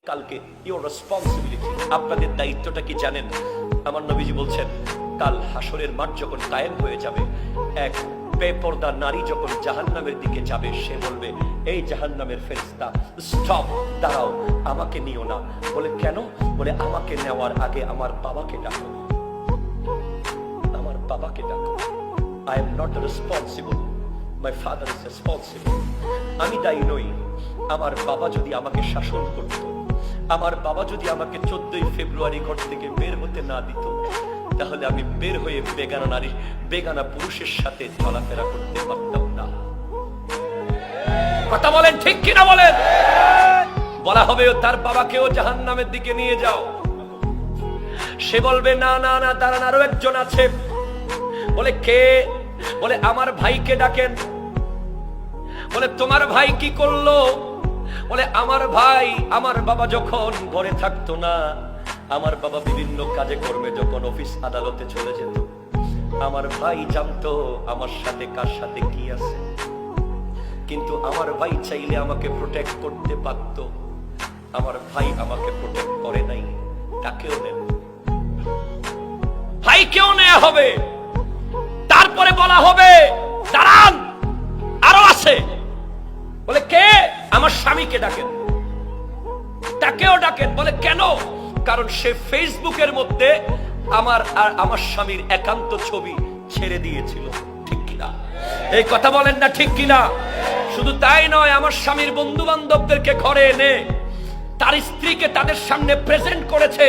কালকে your responsibility, আপনাদের দায়িত্বটা কি জানেন? আমার নবীজি বলছেন, কাল হাসরের মাঠ যখন কায়েম হয়ে যাবে, এক বেপরদা নারী যখন জাহান্নামের দিকে যাবে, সে বলবে, এই জাহান্নামের ফেরেশতা, স্টপ, দাঁড়াও, আমাকে নিও না। বলে কেন? বলে আমাকে নেওয়ার আগে আমার বাবাকে ডাকো, আমার বাবাকে ডাকো। I am not responsible, my father is responsible. আমি দায়ী নই। আমার বাবা যদি আমাকে শাসন করত, আমার বাবা যদি আমাকে 14ই ফেব্রুয়ারি ঘর থেকে বের হতে না দিত, তাহলে আমি বের হয়ে বেগানা নারী, বেগানা পুরুষের সাথে চলাফেরা করতে পারতাম না। কথা বলেন ঠিক কিনা বলেন? বলা হবে তার বাবাকেও জাহান্নামের দিকে নিয়ে যাও। সে বলবে, না না না, দাঁড়ান, আরো একজন আছে। বলে কে? বলে আমার ভাইকে ডাকেন। বলে তোমার ভাই কি করলো? বলে আমার ভাই, আমার বাবা যখন ঘরে থাকতো না, আমার বাবা বিভিন্ন কাজে কর্মে যখন অফিস আদালতে চলে যেত, আমার ভাই জানতো আমার সাথে কার সাথে কি আছে, কিন্তু আমার ভাই চাইলে আমাকে প্রোটেক্ট করতে পারত। আমার ভাই আমাকে প্রোটেক্ট করে নাই। তাকেও নেন, ভাইকেও নেওয়া হবে। তারপরে বলা হবে, দাঁড়ান, আরো আছে। বলে কে? আমার স্বামীকে ডাকেন। তাকেও ডাকেন। বলে কেন? কারণ সে ফেসবুকের মধ্যে আমার আর আমার স্বামীর একান্ত ছবি ছেড়ে দিয়েছিল। ঠিক কিনা? এই কথা বলেন না ঠিক কিনা? শুধু তাই নয়, আমার স্বামীর বন্ধু বান্ধবদেরকে ঘরে এনে তার স্ত্রীকে তাদের সামনে প্রেজেন্ট করেছে।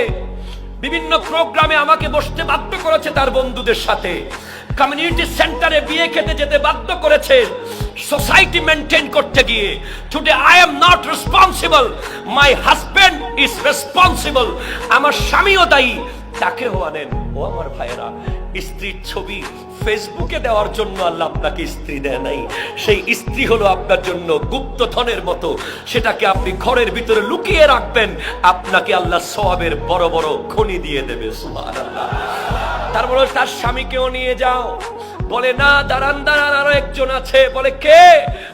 বিভিন্ন প্রোগ্রামে আমাকে বসতে বাধ্য করেছে তার বন্ধুদের সাথে। কমিউনিটি সেন্টারে বিয়ে খেতে যেতে বাধ্য করেছে, সোসাইটি মেনটেন করতে গিয়ে। Today I am not responsible, my husband is responsible. আমার স্বামীও দায়ী, তাকেও আনেন। ও আমার ভাইয়েরা, স্ত্রীর ছবি ফেসবুকে দেওয়ার জন্য আল্লাহ আপনাকে স্ত্রী দেয় নাই। সেই স্ত্রী হলো আপনার জন্য গুপ্তধনের মতো, সেটাকে আপনি ঘরের ভিতরে লুকিয়ে রাখবেন, আপনাকে আল্লাহ সওয়াবের বড় বড় খনি দিয়ে দেবে। সুবহানাল্লাহ। তারপরে তার স্বামীকেও নিয়ে যাও। বলে না, দাঁড়ান দাঁড়ান, আরো একজন আছে। বলে কে?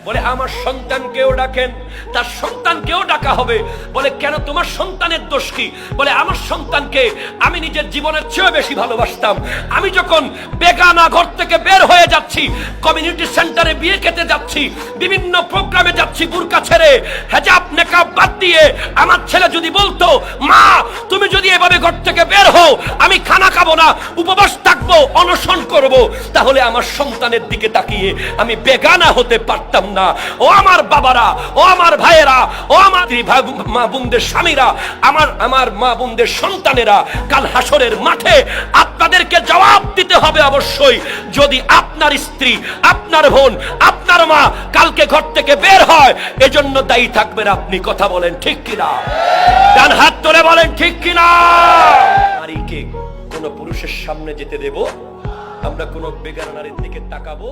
বলে আমার সন্তানকেও ডাকেন। তার সন্তানকেও ডাকা হবে। বলে কেন? তোমার সন্তানের দোষ কি? বলে আমার সন্তানকে আমি নিজের জীবনের চেয়ে বেশি ভালোবাসতাম। আমি যখন বেগানা ঘর থেকে বের হয়ে যাচ্ছি, কমিউনিটি সেন্টারে বিয়ে খেতে যাচ্ছি, বিভিন্ন প্রোগ্রামে যাচ্ছি বুরকা ছেড়ে, হিজাব নেকাব বাদ দিয়ে, আমার ছেলে যদি বলতো, মা তুমি যদি এভাবে ঘর থেকে বের হও, আমি খানা খাবো না, উপবাস থাকবো, অনশন করব, তাহলে আমার সন্তানের দিকে তাকিয়ে আমি বেগানা হতে পারতাম না। ও আমার বাবারা, ও আমার ভাইয়েরা, ও আমার মা বোনদের স্বামীরা, আমার মা বোনদের সন্তানেরা, কাল হাসরের মাঠে আপনাদেরকে জবাব দিতে হবে অবশ্যই। যদি আপনার স্ত্রী, আপনার বোন, আপনার মা কালকে ঘর থেকে বের হয়, এজন্য দায়ী থাকবেন আপনি। কথা বলেন ঠিক কিনা? ডান হাত তুলে বলেন ঠিক কিনা? নারীকে কোন পুরুষের সামনে যেতে দেব? আমরা কোন বেগানা নারীর দিকে তাকাবো?